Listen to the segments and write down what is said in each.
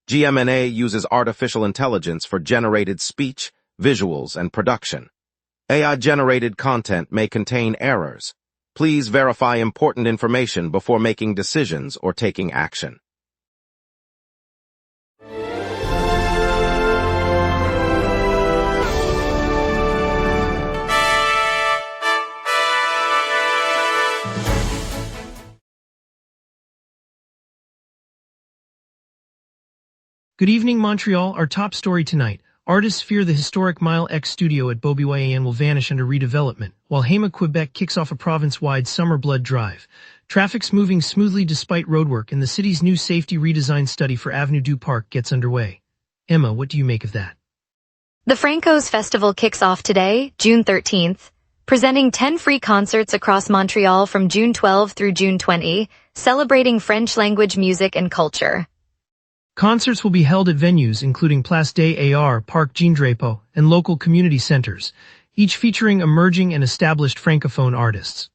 GMNA uses artificial intelligence for generated speech, visuals, and production. AI-generated content may contain errors. Please verify important information before making decisions or taking action. Good evening, Montreal. Our top story tonight. Artists fear the historic Mile X studio at Beaubien will vanish under redevelopment, while Hema, Quebec kicks off a province-wide summer blood drive. Traffic's moving smoothly despite roadwork, and the city's new safety redesign study for Avenue du Parc gets underway. Emma, what do you make of that? The Franco's Festival kicks off today, June 13th, presenting 10 free concerts across Montreal from June 12 through June 20, celebrating French language music and culture. Concerts will be held at venues including Place des Arts, Parc Jean-Drapeau, and local community centers, each featuring emerging and established francophone artists.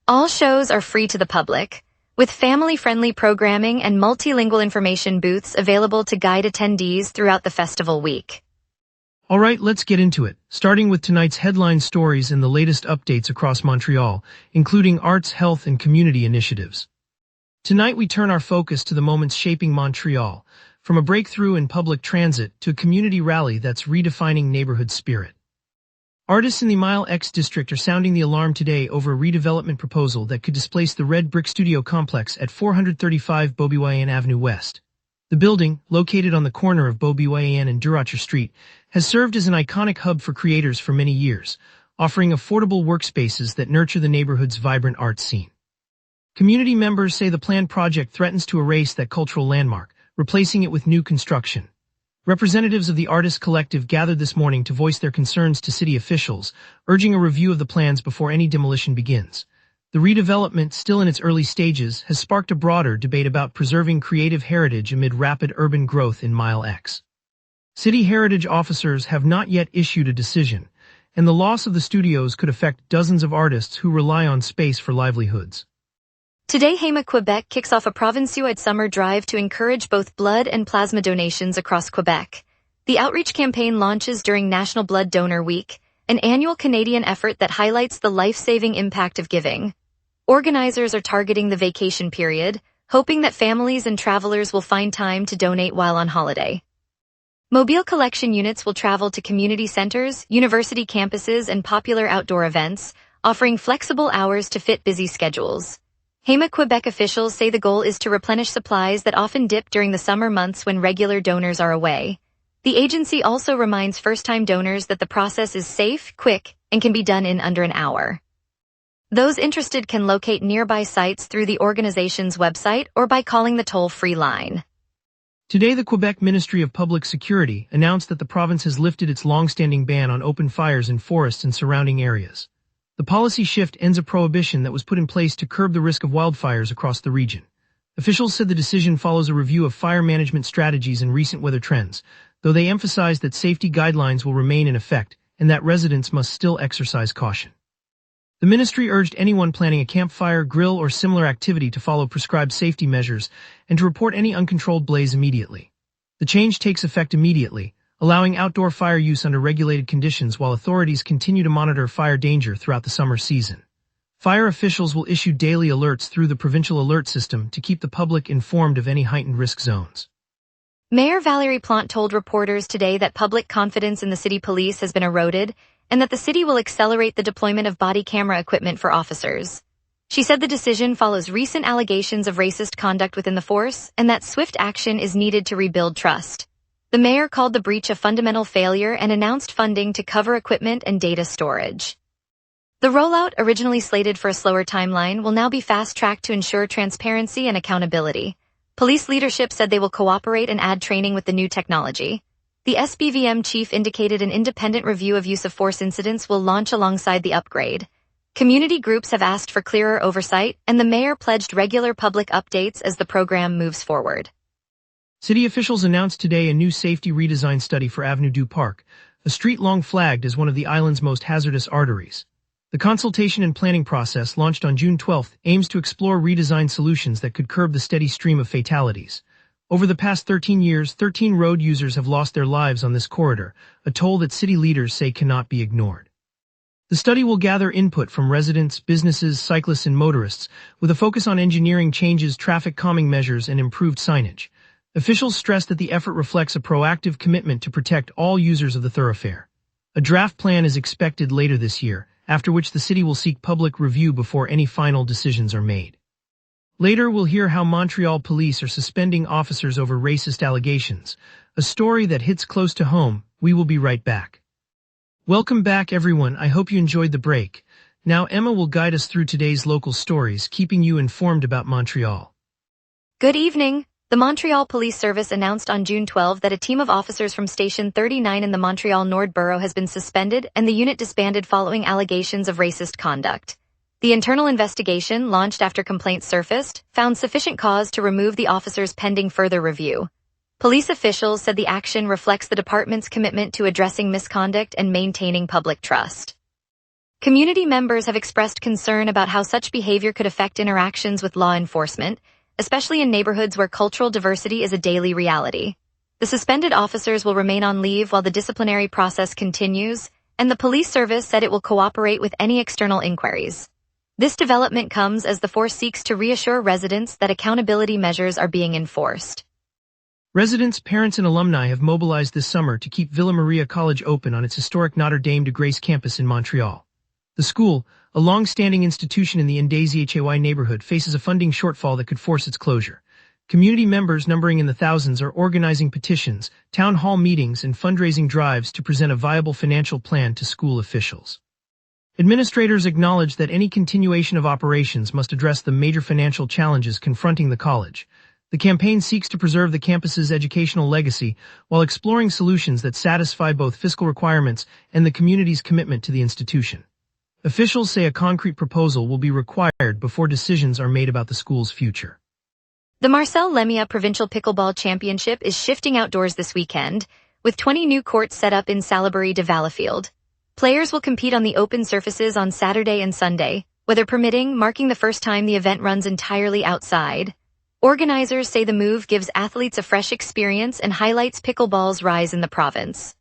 All shows are free to the public, with family-friendly programming and multilingual information booths available to guide attendees throughout the festival week. All right, let's get into it, starting with tonight's headline stories and the latest updates across Montreal, including arts, health, and community initiatives. Tonight we turn our focus to the moments shaping Montreal, from a breakthrough in public transit to a community rally that's redefining neighborhood spirit. Artists in the Mile X district are sounding the alarm today over a redevelopment proposal that could displace the red brick studio complex at 435 Beaubien Avenue West. The building, located on the corner of Beaubien and Durocher Street, has served as an iconic hub for creators for many years, offering affordable workspaces that nurture the neighborhood's vibrant art scene. Community members say the planned project threatens to erase that cultural landmark, replacing it with new construction. Representatives of the artist collective gathered this morning to voice their concerns to city officials, urging a review of the plans before any demolition begins. The redevelopment, still in its early stages, has sparked a broader debate about preserving creative heritage amid rapid urban growth in Mile X. City heritage officers have not yet issued a decision, and the loss of the studios could affect dozens of artists who rely on space for livelihoods. Today, Hema, Quebec kicks off a province-wide summer drive to encourage both blood and plasma donations across Quebec. The outreach campaign launches during National Blood Donor Week, an annual Canadian effort that highlights the life-saving impact of giving. Organizers are targeting the vacation period, hoping that families and travelers will find time to donate while on holiday. Mobile collection units will travel to community centers, university campuses, and popular outdoor events, offering flexible hours to fit busy schedules. Hema, Quebec officials say the goal is to replenish supplies that often dip during the summer months when regular donors are away. The agency also reminds first-time donors that the process is safe, quick, and can be done in under an hour. Those interested can locate nearby sites through the organization's website or by calling the toll-free line. Today, the Quebec Ministry of Public Security announced that the province has lifted its long-standing ban on open fires in forests and surrounding areas. The policy shift ends a prohibition that was put in place to curb the risk of wildfires across the region. Officials said the decision follows a review of fire management strategies and recent weather trends, though they emphasized that safety guidelines will remain in effect and that residents must still exercise caution. The ministry urged anyone planning a campfire, grill, or similar activity to follow prescribed safety measures and to report any uncontrolled blaze immediately. The change takes effect immediately, allowing outdoor fire use under regulated conditions while authorities continue to monitor fire danger throughout the summer season. Fire officials will issue daily alerts through the provincial alert system to keep the public informed of any heightened risk zones. Mayor Valérie Plante told reporters today that public confidence in the city police has been eroded and that the city will accelerate the deployment of body camera equipment for officers. She said the decision follows recent allegations of racist conduct within the force and that swift action is needed to rebuild trust. The mayor called the breach a fundamental failure and announced funding to cover equipment and data storage. The rollout, originally slated for a slower timeline, will now be fast-tracked to ensure transparency and accountability. Police leadership said they will cooperate and add training with the new technology. The SBVM chief indicated an independent review of use of force incidents will launch alongside the upgrade. Community groups have asked for clearer oversight, and the mayor pledged regular public updates as the program moves forward. City officials announced today a new safety redesign study for Avenue du Parc, a street long flagged as one of the island's most hazardous arteries. The consultation and planning process, launched on June 12, aims to explore redesigned solutions that could curb the steady stream of fatalities. Over the past 13 years, 13 road users have lost their lives on this corridor, a toll that city leaders say cannot be ignored. The study will gather input from residents, businesses, cyclists, and motorists, with a focus on engineering changes, traffic calming measures, and improved signage. Officials stress that the effort reflects a proactive commitment to protect all users of the thoroughfare. A draft plan is expected later this year, after which the city will seek public review before any final decisions are made. Later, we'll hear how Montreal police are suspending officers over racist allegations, a story that hits close to home. We will be right back. Welcome back, everyone. I hope you enjoyed the break. Now Emma will guide us through today's local stories, keeping you informed about Montreal. Good evening. The Montreal Police Service announced on June 12 that a team of officers from Station 39 in the Montreal Nord Borough has been suspended and the unit disbanded following allegations of racist conduct. The internal investigation, launched after complaints surfaced, found sufficient cause to remove the officers pending further review. Police officials said the action reflects the department's commitment to addressing misconduct and maintaining public trust. Community members have expressed concern about how such behavior could affect interactions with law enforcement, especially in neighborhoods where cultural diversity is a daily reality. The suspended officers will remain on leave while the disciplinary process continues, and the police service said it will cooperate with any external inquiries. This development comes as the force seeks to reassure residents that accountability measures are being enforced. Residents, parents, and alumni have mobilized this summer to keep Villa Maria College open on its historic Notre Dame de Grace campus in Montreal. The school, a long-standing institution in the Ndazhy neighborhood, faces a funding shortfall that could force its closure. Community members numbering in the thousands are organizing petitions, town hall meetings, and fundraising drives to present a viable financial plan to school officials. Administrators acknowledge that any continuation of operations must address the major financial challenges confronting the college. The campaign seeks to preserve the campus's educational legacy while exploring solutions that satisfy both fiscal requirements and the community's commitment to the institution. Officials say a concrete proposal will be required before decisions are made about the school's future. The Marcel Lemia Provincial Pickleball Championship is shifting outdoors this weekend, with 20 new courts set up in Salaberry de Valleyfield. Players will compete on the open surfaces on Saturday and Sunday, weather permitting, marking the first time the event runs entirely outside. Organizers say the move gives athletes a fresh experience and highlights pickleball's rise in the province.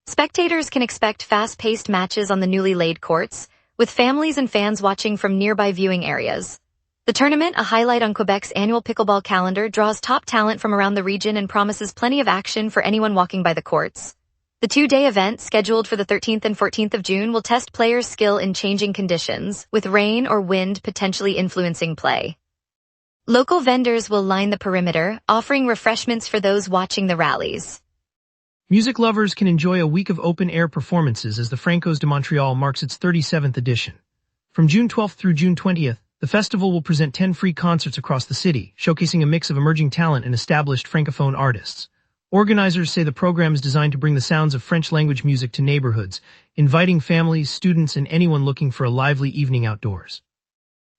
Spectators can expect fast-paced matches on the newly laid courts, with families and fans watching from nearby viewing areas. The tournament, a highlight on Quebec's annual pickleball calendar, draws top talent from around the region and promises plenty of action for anyone walking by the courts. The two-day event, scheduled for the 13th and 14th of June, will test players' skill in changing conditions, with rain or wind potentially influencing play. Local vendors will line the perimeter, offering refreshments for those watching the rallies. Music lovers can enjoy a week of open-air performances as the Francos de Montreal marks its 37th edition. From June 12th through June 20th, the festival will present 10 free concerts across the city, showcasing a mix of emerging talent and established francophone artists. Organizers say the program is designed to bring the sounds of French-language music to neighborhoods, inviting families, students, and anyone looking for a lively evening outdoors.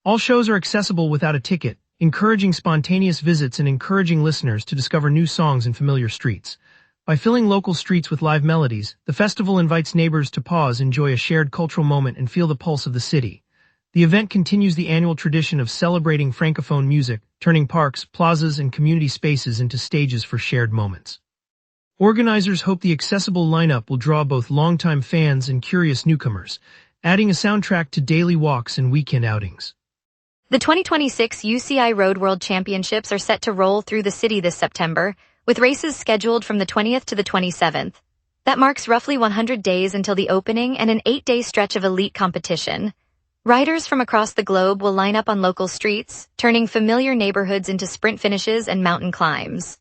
All shows are accessible without a ticket, encouraging spontaneous visits and encouraging listeners to discover new songs in familiar streets. By filling local streets with live melodies, the festival invites neighbors to pause, enjoy a shared cultural moment, and feel the pulse of the city. The event continues the annual tradition of celebrating francophone music, turning parks, plazas, and community spaces into stages for shared moments. Organizers hope the accessible lineup will draw both longtime fans and curious newcomers, adding a soundtrack to daily walks and weekend outings. The 2026 UCI Road World Championships are set to roll through the city this September, with races scheduled from the 20th to the 27th. That marks roughly 100 days until the opening and an 8-day stretch of elite competition. Riders from across the globe will line up on local streets, turning familiar neighborhoods into sprint finishes and mountain climbs.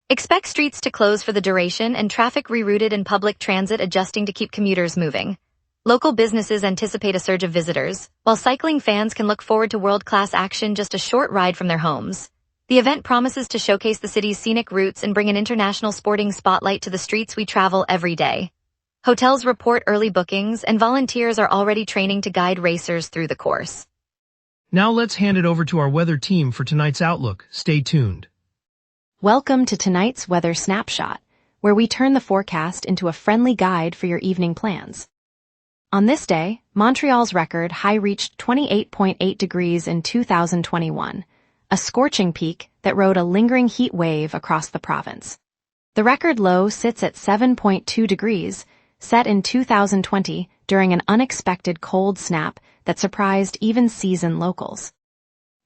Expect streets to close for the duration and traffic rerouted and public transit adjusting to keep commuters moving. Local businesses anticipate a surge of visitors, while cycling fans can look forward to world-class action just a short ride from their homes. The event promises to showcase the city's scenic routes and bring an international sporting spotlight to the streets we travel every day. Hotels report early bookings, and volunteers are already training to guide racers through the course. Now let's hand it over to our weather team for tonight's outlook. Stay tuned. Welcome to tonight's weather snapshot, where we turn the forecast into a friendly guide for your evening plans. On this day, Montreal's record high reached 28.8 degrees in 2021, a scorching peak that rode a lingering heat wave across the province. The record low sits at 7.2 degrees, set in 2020 during an unexpected cold snap that surprised even seasoned locals.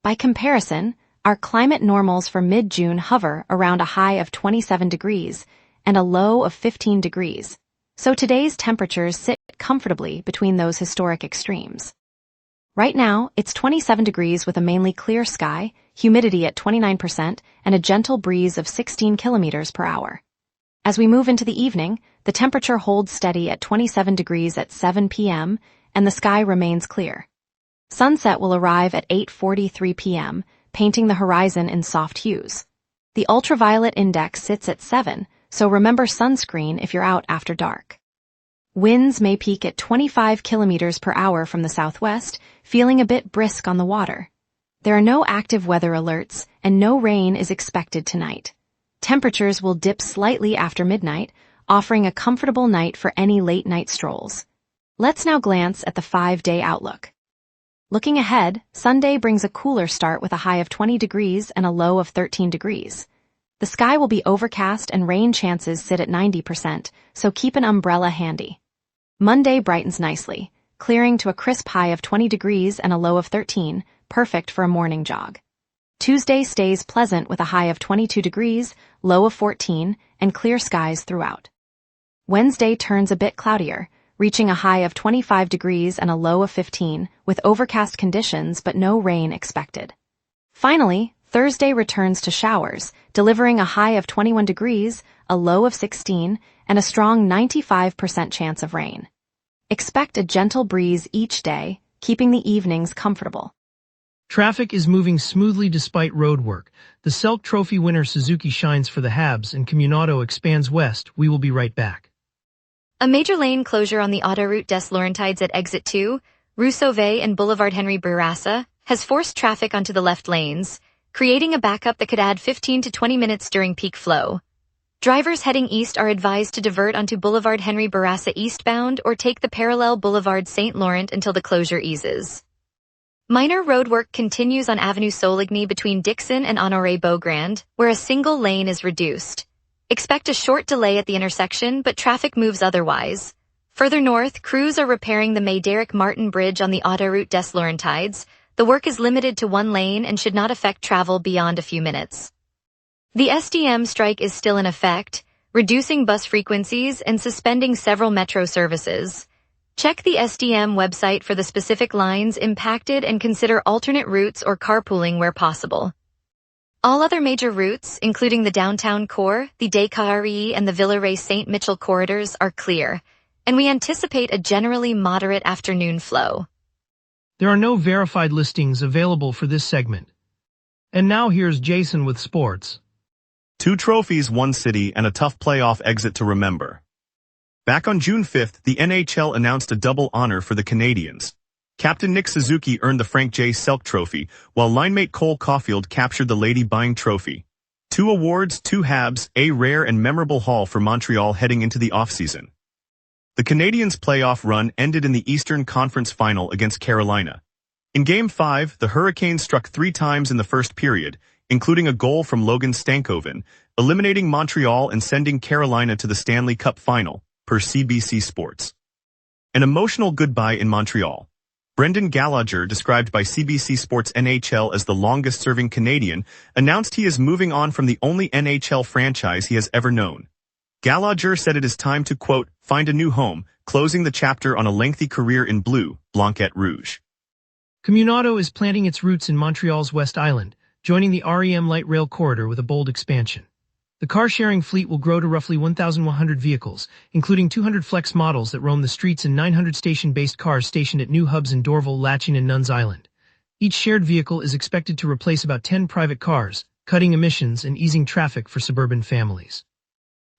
By comparison, our climate normals for mid-June hover around a high of 27 degrees and a low of 15 degrees, so today's temperatures sit comfortably between those historic extremes. Right now, it's 27 degrees with a mainly clear sky, humidity at 29%, and a gentle breeze of 16 kilometers per hour. As we move into the evening, the temperature holds steady at 27 degrees at 7 p.m., and the sky remains clear. Sunset will arrive at 8:43 p.m., painting the horizon in soft hues. The ultraviolet index sits at 7, so remember sunscreen if you're out after dark. Winds may peak at 25 kilometers per hour from the southwest, feeling a bit brisk on the water. There are no active weather alerts, and no rain is expected tonight. Temperatures will dip slightly after midnight, offering a comfortable night for any late-night strolls. Let's now glance at the 5-day outlook. Looking ahead, Sunday brings a cooler start with a high of 20 degrees and a low of 13 degrees. The sky will be overcast and rain chances sit at 90%, so keep an umbrella handy. Monday brightens nicely, clearing to a crisp high of 20 degrees and a low of 13, perfect for a morning jog. Tuesday stays pleasant with a high of 22 degrees, low of 14, and clear skies throughout. Wednesday turns a bit cloudier, reaching a high of 25 degrees and a low of 15, with overcast conditions but no rain expected. Finally, Thursday returns to showers, delivering a high of 21 degrees, a low of 16, and a strong 95% chance of rain. Expect a gentle breeze each day, keeping the evenings comfortable. Traffic is moving smoothly despite roadwork. The Selk Trophy winner Suzuki shines for the Habs and Comunado expands west. We will be right back. A major lane closure on the Autoroute des Laurentides at Exit 2, Rue Sauvé and Boulevard Henry Bourassa, has forced traffic onto the left lanes, creating a backup that could add 15 to 20 minutes during peak flow. Drivers heading east are advised to divert onto Boulevard Henry Bourassa eastbound or take the parallel Boulevard St. Laurent until the closure eases. Minor roadwork continues on Avenue Soligny between Dixon and Honoré Beaugrand, where a single lane is reduced. Expect a short delay at the intersection, but traffic moves otherwise. Further north, crews are repairing the Médéric Martin Bridge on the Autoroute des Laurentides. The work is limited to one lane and should not affect travel beyond a few minutes. The SDM strike is still in effect, reducing bus frequencies and suspending several metro services. Check the SDM website for the specific lines impacted and consider alternate routes or carpooling where possible. All other major routes, including the downtown core, the Descartes and the Villeray-Saint-Michel corridors, are clear, and we anticipate a generally moderate afternoon flow. There are no verified listings available for this segment. And now here's Jason with sports. 2 trophies, 1 city, and a tough playoff exit to remember. Back on June 5th, the NHL announced a double honor for the Canadiens. Captain Nick Suzuki earned the Frank J. Selk Trophy, while linemate Cole Caulfield captured the Lady Byng Trophy. 2 awards, 2 Habs, a rare and memorable haul for Montreal heading into the offseason. The Canadiens' playoff run ended in the Eastern Conference Final against Carolina. In Game 5, the Hurricanes struck 3 times in the first period, including a goal from Logan Stankoven, eliminating Montreal and sending Carolina to the Stanley Cup Final, per CBC Sports. An emotional goodbye in Montreal. Brendan Gallagher, described by CBC Sports NHL as the longest-serving Canadian, announced he is moving on from the only NHL franchise he has ever known. Gallagher said it is time to, quote, find a new home, closing the chapter on a lengthy career in blue, Blanquette Rouge. Comunado is planting its roots in Montreal's West Island, joining the REM light rail corridor with a bold expansion. The car-sharing fleet will grow to roughly 1,100 vehicles, including 200 flex models that roam the streets and 900 station-based cars stationed at new hubs in Dorval, Latching, and Nuns Island. Each shared vehicle is expected to replace about 10 private cars, cutting emissions and easing traffic for suburban families.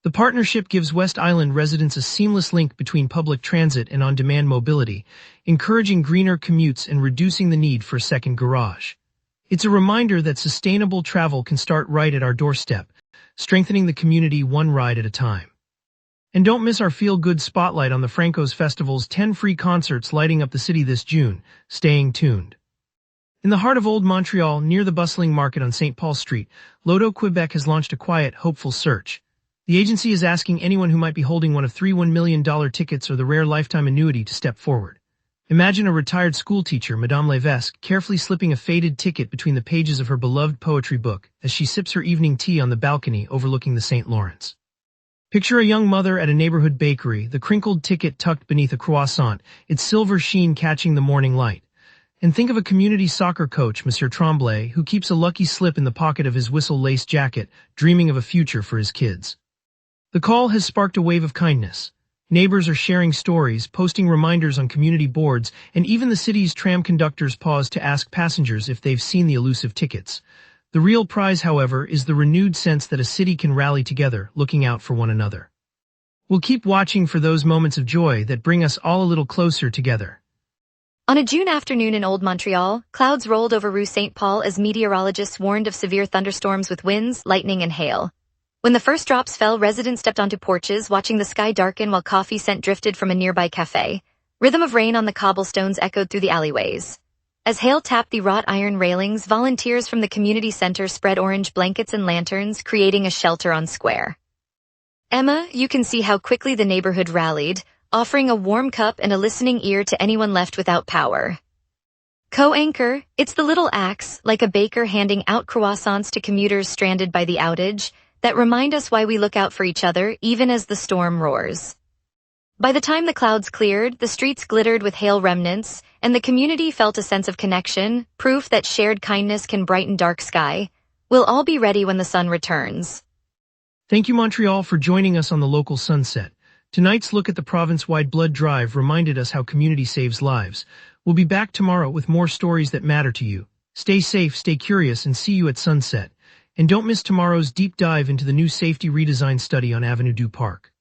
The partnership gives West Island residents a seamless link between public transit and on-demand mobility, encouraging greener commutes and reducing the need for a second garage. It's a reminder that sustainable travel can start right at our doorstep, strengthening the community one ride at a time. And don't miss our feel-good spotlight on the Franco's Festival's 10 free concerts lighting up the city this June. Staying tuned. In the heart of Old Montreal, near the bustling market on St. Paul Street, Loto Quebec has launched a quiet, hopeful search. The agency is asking anyone who might be holding one of three $1 million tickets or the rare lifetime annuity to step forward. Imagine a retired schoolteacher, Madame Levesque, carefully slipping a faded ticket between the pages of her beloved poetry book as she sips her evening tea on the balcony overlooking the St. Lawrence. Picture a young mother at a neighborhood bakery, the crinkled ticket tucked beneath a croissant, its silver sheen catching the morning light. And think of a community soccer coach, Monsieur Tremblay, who keeps a lucky slip in the pocket of his whistle-laced jacket, dreaming of a future for his kids. The call has sparked a wave of kindness. Neighbors are sharing stories, posting reminders on community boards, and even the city's tram conductors pause to ask passengers if they've seen the elusive tickets. The real prize, however, is the renewed sense that a city can rally together, looking out for one another. We'll keep watching for those moments of joy that bring us all a little closer together. On a June afternoon in Old Montreal, clouds rolled over Rue St. Paul as meteorologists warned of severe thunderstorms with winds, lightning, and hail. When the first drops fell, residents stepped onto porches, watching the sky darken while coffee scent drifted from a nearby cafe. Rhythm of rain on the cobblestones echoed through the alleyways. As hail tapped the wrought iron railings, volunteers from the community center spread orange blankets and lanterns, creating a shelter on square. Emma, you can see how quickly the neighborhood rallied, offering a warm cup and a listening ear to anyone left without power. Co-anchor, it's the little acts, like a baker handing out croissants to commuters stranded by the outage, that remind us why we look out for each other even as the storm roars. By the time the clouds cleared, the streets glittered with hail remnants, and the community felt a sense of connection, proof that shared kindness can brighten dark sky. We'll all be ready when the sun returns. Thank you, Montreal, for joining us on the local sunset. Tonight's look at the province-wide blood drive reminded us how community saves lives. We'll be back tomorrow with more stories that matter to you. Stay safe, stay curious, and see you at sunset. And don't miss tomorrow's deep dive into the new safety redesign study on Avenue du Parc.